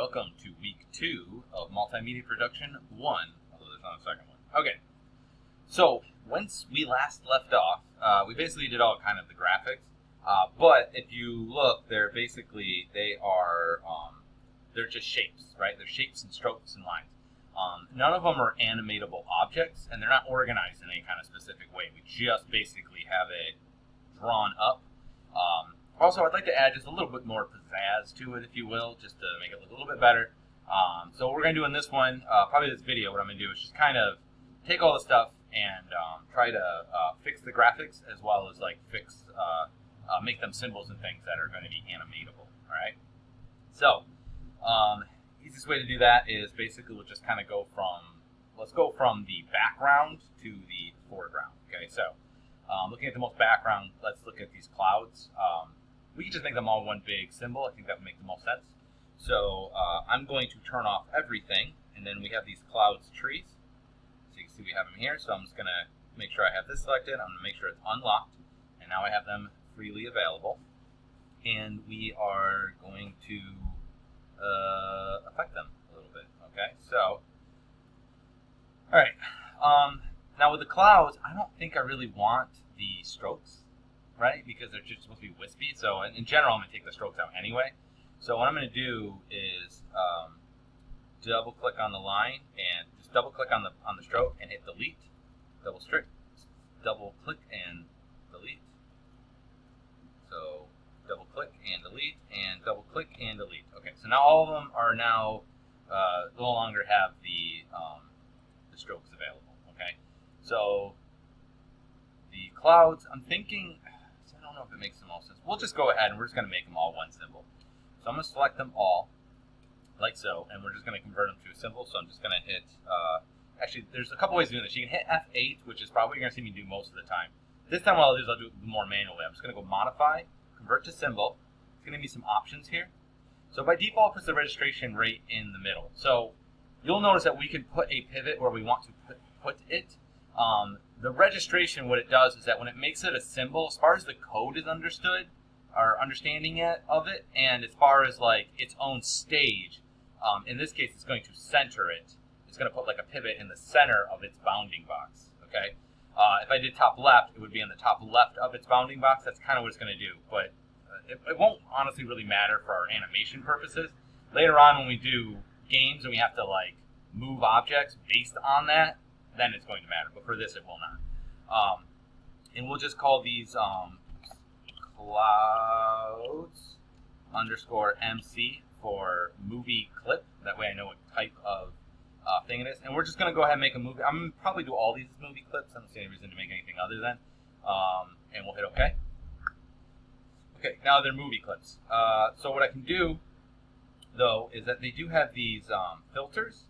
welcome to week 2 of Multimedia Production 1, although there's not a second one. Okay, so once we last left off, we basically did all kind of the graphics, but if you look, they're just shapes, right? They're shapes and strokes and lines. None of them are animatable objects, and they're not organized in any kind of specific way. We just basically have it drawn up. Also, I'd like to add just a little bit more pizzazz to it, if you will, just to make it look a little bit better. So what we're going to do in this one, probably this video, what I'm going to do is just kind of take all the stuff and try to fix the graphics as well as like make them symbols and things that are going to be animatable. All right. So easiest way to do that is basically we'll just kind of let's go from the background to the foreground. Okay. So looking at the most background, let's look at these clouds. We can just make them all one big symbol. I think that would make the most sense. So I'm going to turn off everything, and then we have these clouds trees. So you can see we have them here. So I'm just going to make sure I have this selected. I'm going to make sure it's unlocked, and now I have them freely available. And we are going to affect them a little bit. Okay, so all right. Now with the clouds, I don't think I really want the strokes, right? Because they're just supposed to be wispy. So in general, I'm going to take the strokes out anyway. So what I'm going to do is double click on the line and just double click on the stroke and hit delete. Double click and delete. So double click and delete and double click and delete. Okay, so now all of them are now no longer have the strokes available. Okay, so the clouds, I'm thinking, I don't know if it makes the most sense. We'll just go ahead and we're just going to make them all one symbol. So I'm going to select them all, like so, and we're just going to convert them to a symbol. So I'm just going to hit, actually, there's a couple ways of doing this. You can hit F8, which is probably what you're going to see me do most of the time. This time what I'll do is I'll do it more manually. I'm just going to go Modify, Convert to Symbol. It's going to be some options here. So by default, it puts the registration rate in the middle. So you'll notice that we can put a pivot where we want to put it. The registration, what it does is that when it makes it a symbol, as far as the code is understood, or understanding of it, and as far as like its own stage, in this case, it's going to center it. It's going to put like a pivot in the center of its bounding box. Okay. If I did top left, it would be in the top left of its bounding box. That's kind of what it's going to do, but it won't honestly really matter for our animation purposes. Later on, when we do games and we have to like move objects based on that, then it's going to matter. But for this, it will not. And we'll just call these clouds _MC for movie clip. That way I know what type of thing it is. And we're just going to go ahead and make a movie. I'm going to probably do all these movie clips. I don't see any reason to make anything other than. And we'll hit OK. Okay, now they're movie clips. So what I can do, though, is that they do have these filters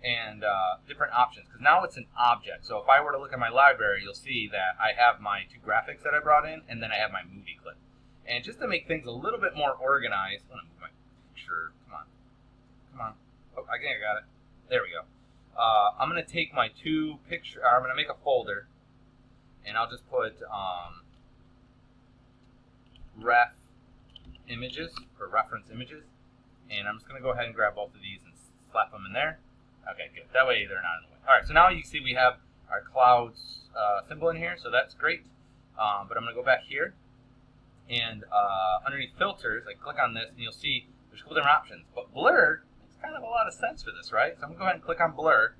and different options, because now it's an object. So if I were to look at my library, you'll see that I have my 2 graphics that I brought in, and then I have my movie clip. And just to make things a little bit more organized, I'm going to move my picture. Come on. Oh, I think I got it. There we go. I'm going to take my 2 pictures. I'm going to make a folder, and I'll just put ref images or reference images, and I'm just going to go ahead and grab both of these and slap them in there. Okay, good. That way they're not in the way. All right, so now you can see we have our clouds symbol in here, so that's great. But I'm going to go back here, and underneath filters, I click on this, and you'll see there's a couple different options. But blur makes kind of a lot of sense for this, right? So I'm going to go ahead and click on blur,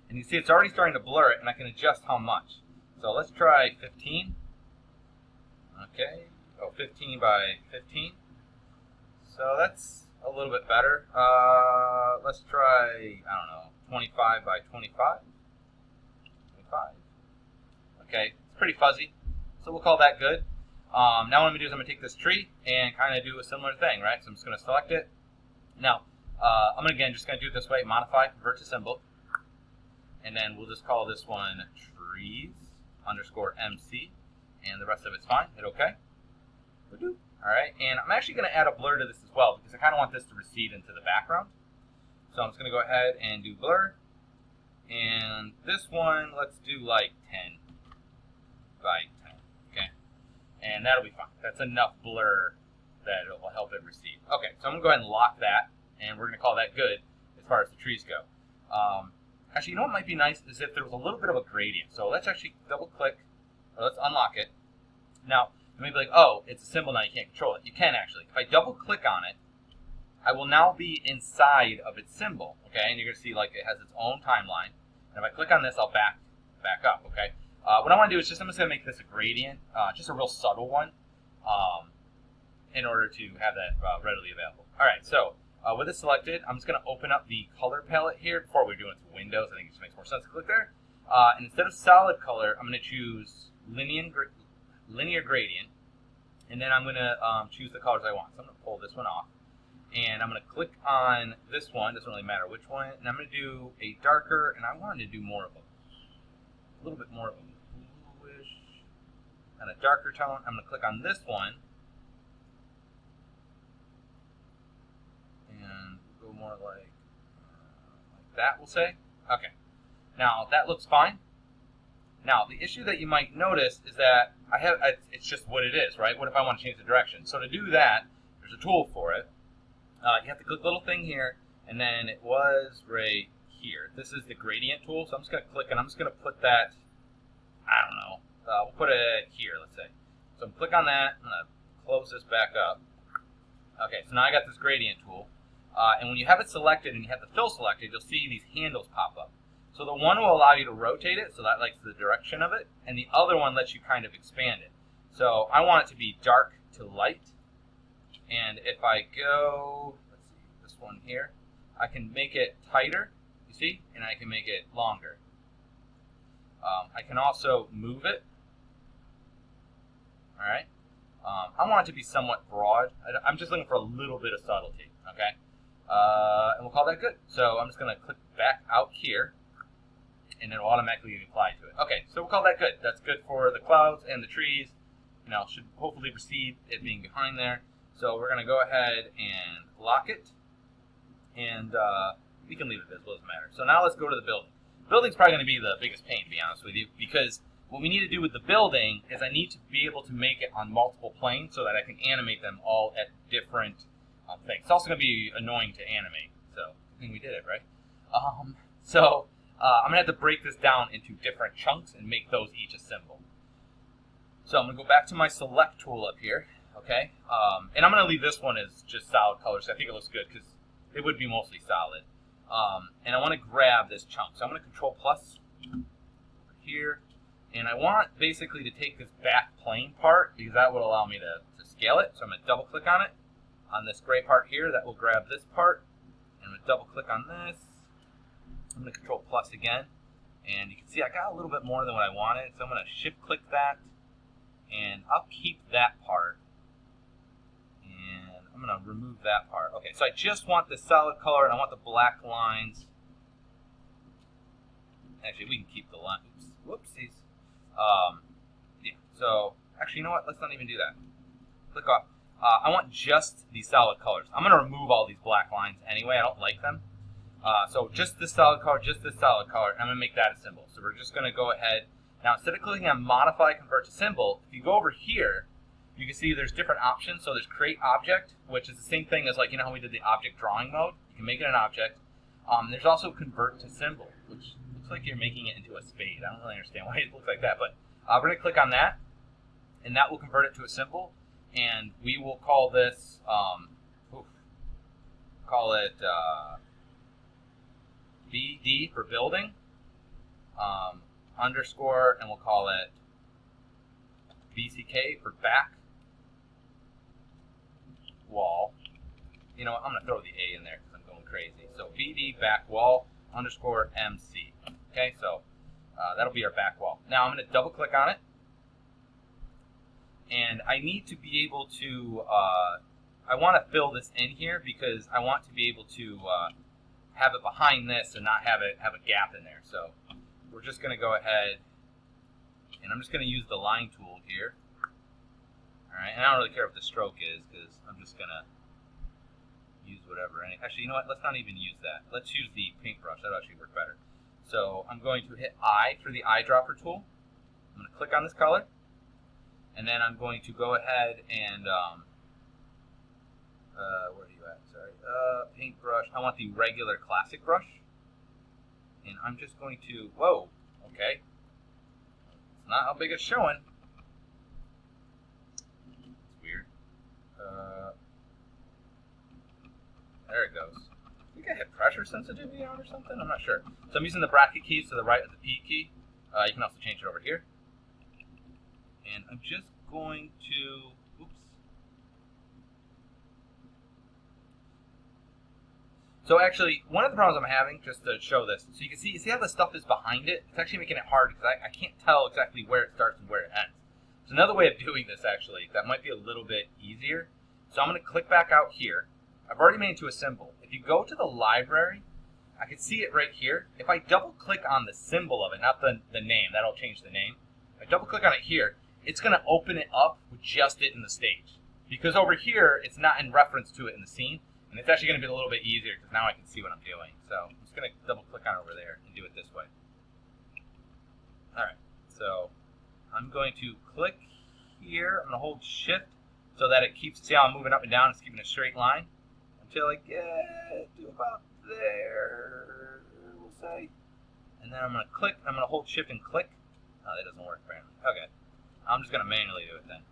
and you see it's already starting to blur it, and I can adjust how much. So let's try 15. Okay, 15 by 15. So that's a little bit better. Let's try, I don't know, 25 by 25. 25. Okay, it's pretty fuzzy, so we'll call that good. Now what I'm going to do is I'm going to take this tree and kind of do a similar thing, right? So I'm just going to select it. Now, I'm just going to do it this way, Modify, Convert to Symbol. And then we'll just call this one trees _MC, and the rest of it's fine. Hit OK. All right, and I'm actually going to add a blur to this as well, because I kind of want this to recede into the background. So I'm just going to go ahead and do blur. And this one, let's do like 10 by 10, okay? And that'll be fine. That's enough blur that it will help it recede. Okay, so I'm going to go ahead and lock that. and we're going to call that good as far as the trees go. Actually, you know what might be nice is if there was a little bit of a gradient. So let's actually double click, or let's unlock it. Now, you may be like, oh, it's a symbol now, you can't control it. You can actually. If I double click on it, I will now be inside of its symbol, okay? And you're going to see like it has its own timeline. And if I click on this, I'll back up, okay? What I want to do is I'm just going to make this a gradient, just a real subtle one, in order to have that readily available. All right, so with it selected, I'm just going to open up the color palette here. Before we do it to Windows, I think it just makes more sense to click there. And instead of solid color, I'm going to choose linear gradient, and then I'm going to choose the colors I want. So I'm going to pull this one off, and I'm going to click on this one. Doesn't really matter which one. And I'm going to do a darker, and I wanted to do more of a little bit more of a bluish and a darker tone. I'm going to click on this one, and go more like that, we'll say. Okay. Now, that looks fine. Now, the issue that you might notice is that it's just what it is, right? What if I want to change the direction? So to do that, there's a tool for it. You have to click the little thing here, and then it was right here. This is the gradient tool, so I'm just going to click, and I'm just going to put that, I don't know, we'll put it here, let's say. So I'm click on that, I'm going to close this back up. Okay, so now I got this gradient tool, and when you have it selected and you have the fill selected, you'll see these handles pop up. So the one will allow you to rotate it, so that likes the direction of it, and the other one lets you kind of expand it. So I want it to be dark to light, and if I go, let's see, this one here, I can make it tighter, you see, and I can make it longer. I can also move it, all right? I want it to be somewhat broad. I'm just looking for a little bit of subtlety, okay? And we'll call that good. So I'm just going to click back out here, and it'll automatically apply to it. Okay, so we'll call that good. That's good for the clouds and the trees. You know, should hopefully precede it being behind there. So we're going to go ahead and lock it, and we can leave it visible, doesn't matter. So now let's go to the building. The building's probably going to be the biggest pain, to be honest with you, because what we need to do with the building is I need to be able to make it on multiple planes so that I can animate them all at different things. It's also going to be annoying to animate, so I think we did it, right? I'm going to have to break this down into different chunks and make those each a symbol. So I'm going to go back to my select tool up here, okay? And I'm going to leave this one as just solid colors. I think it looks good because it would be mostly solid. And I want to grab this chunk. So I'm going to Control plus over here. And I want basically to take this back plane part because that would allow me to scale it. So I'm going to double click on it. On this gray part here, that will grab this part. And I'm going to double click on this. I'm going to Control plus again, and you can see I got a little bit more than what I wanted, so I'm going to shift click that, and I'll keep that part, and I'm going to remove that part. Okay, so I just want the solid color, and I want the black lines. Actually, we can keep the line. Whoopsies. Yeah, so actually, you know what? Let's not even do that. Click off. I want just the solid colors. I'm going to remove all these black lines anyway. I don't like them. So just this solid color, and I'm going to make that a symbol. So we're just going to go ahead. Now, instead of clicking on Modify, Convert to Symbol, if you go over here, you can see there's different options. So there's Create Object, which is the same thing as like, you know how we did the object drawing mode? You can make it an object. There's also Convert to Symbol, which looks like you're making it into a spade. I don't really understand why it looks like that, but we're going to click on that, and that will convert it to a symbol. And we will call this, call it BD for building, underscore, and we'll call it BCK for back wall. You know what, I'm going to throw the A in there because I'm going crazy. So BD back wall underscore MC. Okay, so that'll be our back wall. Now I'm going to double click on it. And I need to be able to, I want to fill this in here because I want to be able to have it behind this and not have a gap in there. So we're just going to go ahead, and I'm just going to use the line tool here. All right, and I don't really care what the stroke is because I'm just going to use whatever. Actually, you know what? Let's not even use that. Let's use the paintbrush. That'll actually work better. So I'm going to hit I for the eyedropper tool. I'm going to click on this color. And then I'm going to go ahead and, where are you at? Sorry. Paintbrush. brush. I want the regular classic brush. And I'm just going to, whoa, okay. It's not how big it's showing. It's weird. There it goes. I think I had pressure sensitivity on or something. I'm not sure. So I'm using the bracket keys to the right of the P key. You can also change it over here. And I'm just going to, oops. So actually, one of the problems I'm having, just to show this, so you can see how the stuff is behind it? It's actually making it hard because I can't tell exactly where it starts and where it ends. So another way of doing this, actually, that might be a little bit easier. So I'm going to click back out here. I've already made it to a symbol. If you go to the library, I can see it right here. If I double click on the symbol of it, not the name, that'll change the name. If I double click on it here, it's going to open it up with just it in the stage. Because over here, it's not in reference to it in the scene. And it's actually going to be a little bit easier because now I can see what I'm doing. So I'm just going to double click on over there and do it this way. Alright, so I'm going to click here. I'm going to hold shift so that it keeps, see how I'm moving up and down, it's keeping a straight line until I get to about there, we'll say. And then I'm going to click, I'm going to hold shift and click. Oh, that doesn't work apparently. Okay, I'm just going to manually do it then.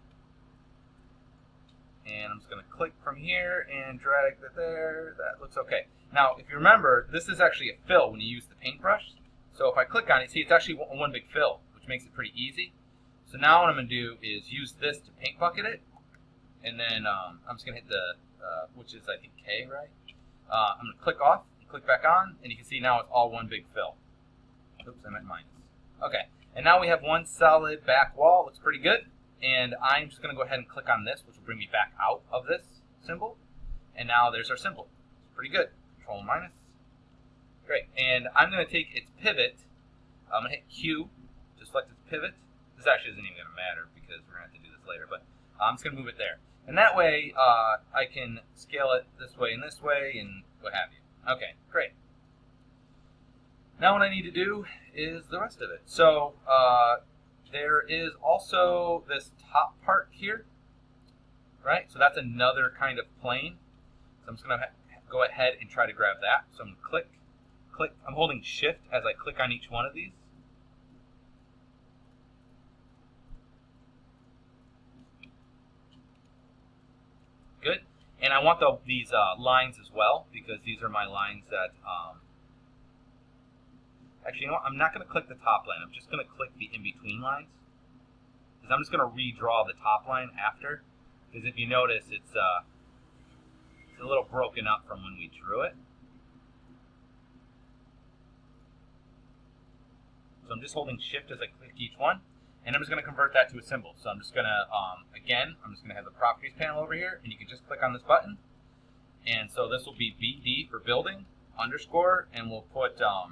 And I'm just going to click from here and drag that there. That looks okay. Now, if you remember, this is actually a fill when you use the paintbrush. So if I click on it, see, it's actually one big fill, which makes it pretty easy. So now what I'm going to do is use this to paint bucket it. And then I'm just going to hit the, which is, I think, K, right? I'm going to click off and click back on. And you can see now it's all one big fill. Oops, I meant minus. Okay. And now we have one solid back wall. Looks pretty good. And I'm just going to go ahead and click on this, which will bring me back out of this symbol. And now there's our symbol. It's pretty good. Control minus. Great. And I'm going to take its pivot. I'm going to hit Q to select its pivot. This actually isn't even going to matter because we're going to have to do this later. But I'm just going to move it there. And that way, I can scale it this way and what have you. Okay, great. Now what I need to do is the rest of it. So, there is also this top part here, right? So that's another kind of plane. So I'm just going to go ahead and try to grab that. So I'm going to click, click. I'm holding shift as I click on each one of these. Good. And I want these lines as well because these are my lines that... Actually, you know what? I'm not going to click the top line. I'm just going to click the in-between lines. Because I'm just going to redraw the top line after. Because if you notice, it's a little broken up from when we drew it. So I'm just holding shift as I click each one. And I'm just going to convert that to a symbol. So I'm just going to, again, I'm just going to have the properties panel over here. And you can just click on this button. And so this will be BD for building, underscore, and we'll put... how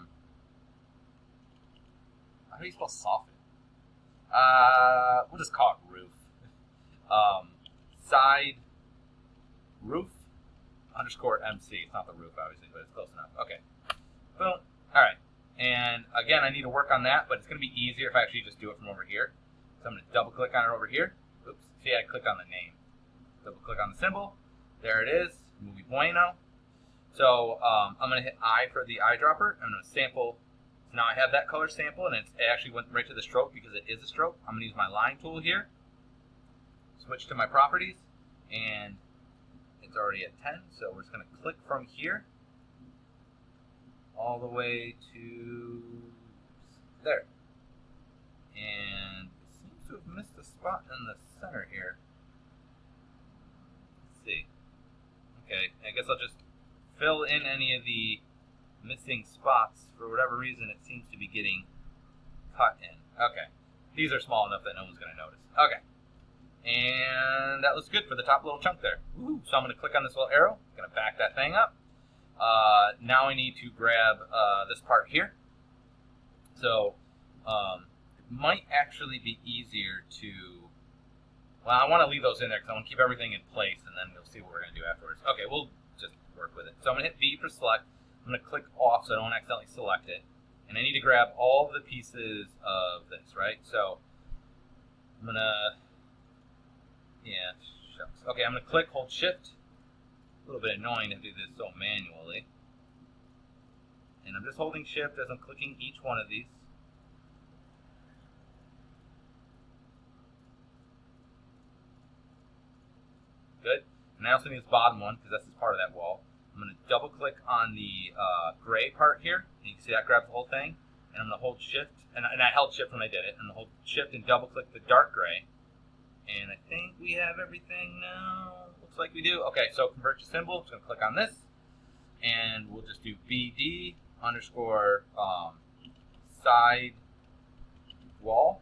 do you spell soffit? We'll just call it roof. Side roof underscore MC. It's not the roof, obviously, but it's close enough. Okay. Boom. All right. And again, I need to work on that, but it's going to be easier if I actually just do it from over here. So I'm going to double click on it over here. Oops. See, I clicked on the name. Double click on the symbol. There it is. Muy bueno. So I'm going to hit I for the eyedropper. I'm going to sample. So now I have that color sample, and it actually went right to the stroke because it is a stroke. I'm going to use my line tool here. Switch to my properties, and it's already at 10. So we're just going to click from here all the way to there. And it seems to have missed a spot in the center here. Let's see. Okay, I guess I'll just fill in any of the missing spots. For whatever reason, it seems to be getting cut in. Okay. These are small enough that no one's going to notice. Okay. And that looks good for the top little chunk there. Woo. So I'm going to click on this little arrow. I'm going to back that thing up. Now I need to grab this part here. So it might actually be easier to... Well, I want to leave those in there because I want to keep everything in place, and then we'll see what we're going to do afterwards. Okay, we'll just work with it. So I'm going to hit V for select. I'm going to click off so I don't accidentally select it. And I need to grab all the pieces of this, right? So I'm going to... Yeah, shucks. Okay, I'm going to click, hold shift. A little bit annoying to do this so manually. just holding shift as I'm clicking each one of these. Good. And I also need this bottom one because that's just part of that wall. I'm going to double click on the gray part here. And you can see that grabs the whole thing. And I'm going to hold shift. And I held shift when I did it. I'm going to hold shift and double click the dark gray. And I think we have everything now. Looks like we do. Okay, so convert to symbol. I'm just going to click on this. And we'll just do BD underscore side wall.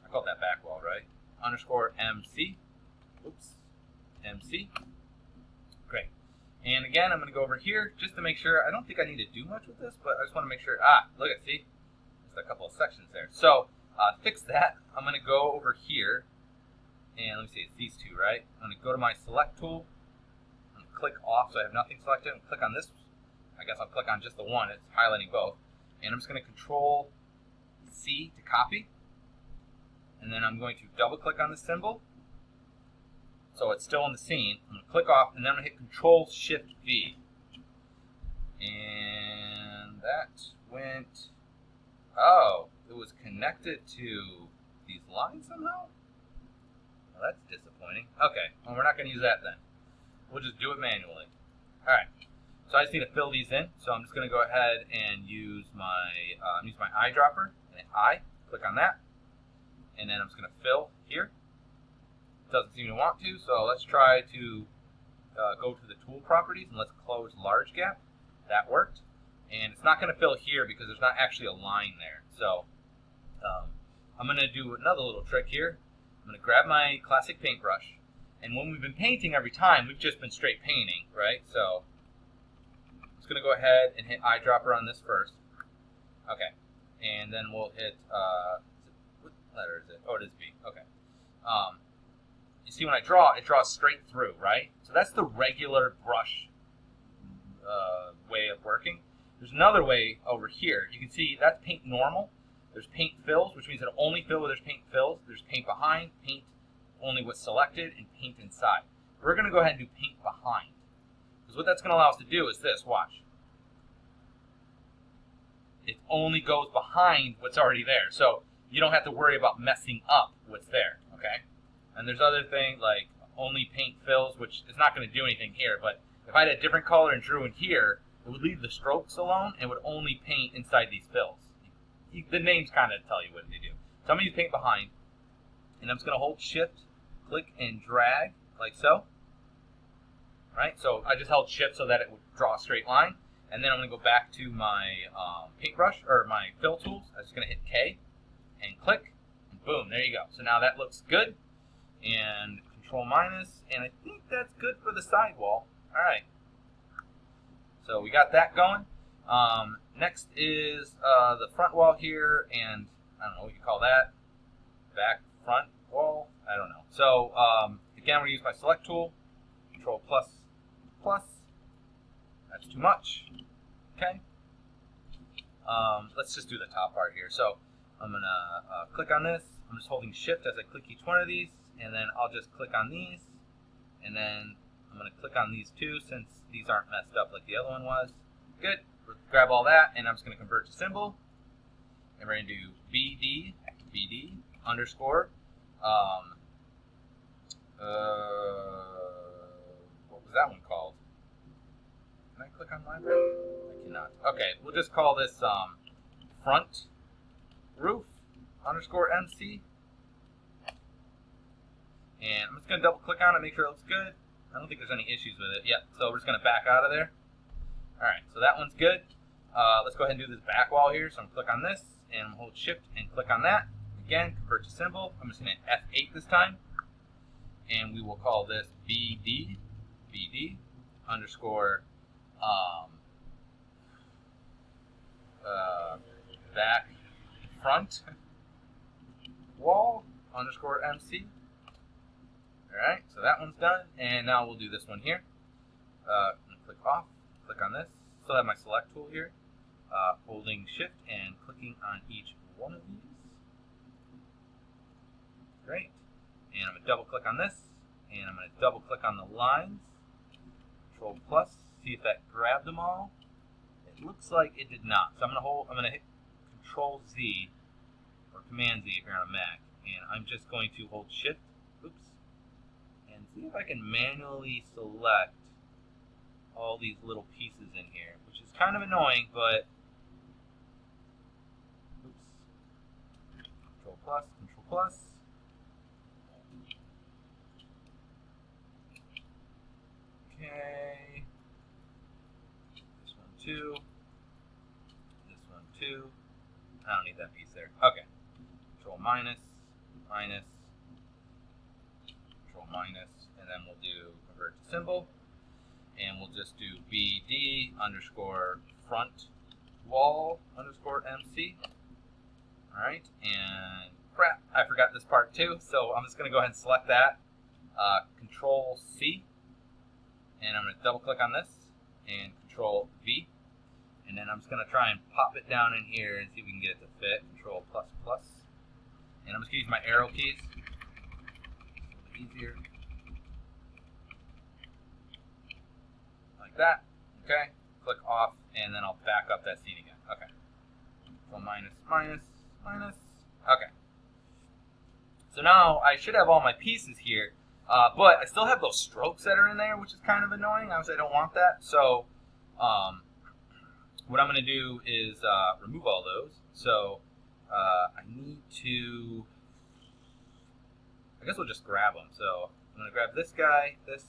I called that back wall, right? Underscore MC. Oops. MC. Great. And again, I'm going to go over here just to make sure. I don't think I need to do much with this, but I just want to make sure. Look at, see? There's a couple of sections there. So, to fix that, I'm going to go over here. And let me see, it's these two, right? I'm going to go to my select tool. I'm going to click off so I have nothing selected. I'm going to click on this. I guess I'll click on just the one. It's highlighting both. And I'm just going to Control C to copy. And then I'm going to double click on the symbol. So it's still in the scene. I'm going to click off, and then I'm going to hit Control Shift V. And that went. Oh, it was connected to these lines somehow? Well, that's disappointing. Okay, well, we're not going to use that then. We'll just do it manually. Alright, so I just need to fill these in. So I'm just going to go ahead and use my eyedropper. And I click on that. And then I'm just going to fill here. Doesn't seem to want to, so let's try to go to the tool properties and let's close large gap. That worked. And it's not going to fill here because there's not actually a line there. So I'm going to do another little trick here. I'm going to grab my classic paintbrush. And when we've been painting every time, we've just been straight painting, right? So I'm just going to go ahead and hit eyedropper on this first. Okay. And then we'll hit, what letter is it? Oh, it is B. Okay. You see when I draw, it draws straight through, right? So that's the regular brush way of working. There's another way over here. You can see that's paint normal. There's paint fills, which means it'll only fill where there's paint fills. There's paint behind, paint only what's selected, and paint inside. We're going to go ahead and do paint behind. Because what that's going to allow us to do is this, watch. It only goes behind what's already there. So you don't have to worry about messing up what's there, okay? And there's other things like only paint fills, which is not going to do anything here. But if I had a different color and drew in here, it would leave the strokes alone and would only paint inside these fills. The names kind of tell you what they do. So I'm going to use paint behind. And I'm just going to hold shift, click, and drag like so. Right? So I just held shift so that it would draw a straight line. And then I'm going to go back to my paintbrush, or my fill tools. I'm just going to hit K and click. And boom, there you go. So now that looks good. And Control minus, and I think that's good for the sidewall. All right. So we got that going. Next is the front wall here, and I don't know what you call that. Back, front wall. I don't know. So again, we're going to use my select tool. Control plus, plus. That's too much. Okay. Let's just do the top part here. So I'm going to click on this. I'm just holding shift as I click each one of these. And then I'll just click on these, and then I'm going to click on these two since these aren't messed up like the other one was. Good. We'll grab all that, and I'm just going to convert to symbol. And we're going to do BD underscore. What was that one called? Can I click on library? I cannot. Okay, we'll just call this front roof underscore MC. And I'm just going to double click on it, make sure it looks good. I don't think there's any issues with it. Yep, so we're just going to back out of there. Alright, so that one's good. Let's go ahead and do this back wall here. So I'm going to click on this, and hold shift and click on that. Again, convert to symbol. I'm just going to hit F8 this time. And we will call this BD underscore back front wall underscore MC. Alright, so that one's done, and now we'll do this one here. I'm going to click off, click on this. Still have my select tool here. Holding shift and clicking on each one of these. Great. And I'm going to double click on this, and I'm going to double click on the lines. Control plus, see if that grabbed them all. It It looks like it did not. So I'm gonna hit Control Z or Command Z if you're on a Mac, and I'm just going to hold Shift, and see if I can manually select all these little pieces in here, which is kind of annoying, but Control plus. Okay. This one too. This one too. I don't need that piece there. Okay. Control minus, Control minus, and then we'll do convert to symbol, and we'll just do BD underscore front wall underscore MC. All right, and crap, I forgot this part too, so I'm just gonna go ahead and select that. Control C, and I'm gonna double click on this, and Control V, and then I'm just gonna try and pop it down in here and see if we can get it to fit. Control plus, and I'm just gonna use my arrow keys. It's a little bit easier. Like that. Okay. Click off, and then I'll back up that scene again. Okay. Control minus. Okay. So now I should have all my pieces here, but I still have those strokes that are in there, which is kind of annoying. Obviously, I don't want that. So what I'm going to do is remove all those. So I need to, I guess we'll just grab them. So I'm going to grab this guy, this,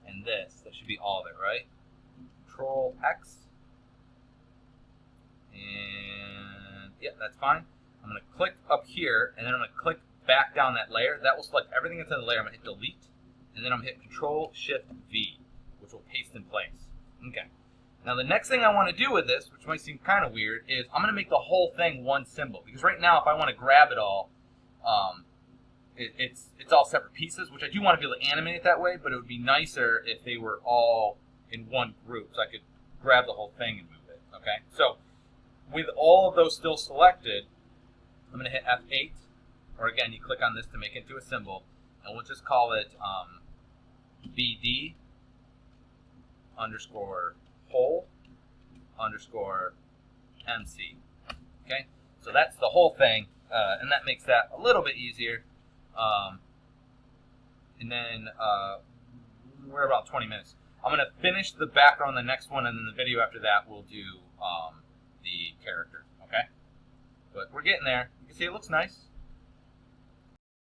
and this. That should be all of it, right? Control X. And yeah, that's fine. I'm going to click up here, and then I'm going to click back down that layer. That will select everything that's in the layer. I'm going to hit delete, and then I'm going to hit Control Shift V, which will paste in place. Okay. Now the next thing I want to do with this, which might seem kind of weird, is I'm going to make the whole thing one symbol. Because right now, if I want to grab it all, it's all separate pieces, which I do want to be able to animate it that way, but it would be nicer if they were all in one group, so I could grab the whole thing and move it. Okay. So with all of those still selected, I'm going to hit F8, or again, you click on this to make it into a symbol, and we'll just call it BD underscore whole underscore MC. Okay, so that's the whole thing, and that makes that a little bit easier. And then we're about 20 minutes. I'm going to finish the background on the next one, and then the video after that we'll do the character. Okay, but we're getting there. You can see it looks nice.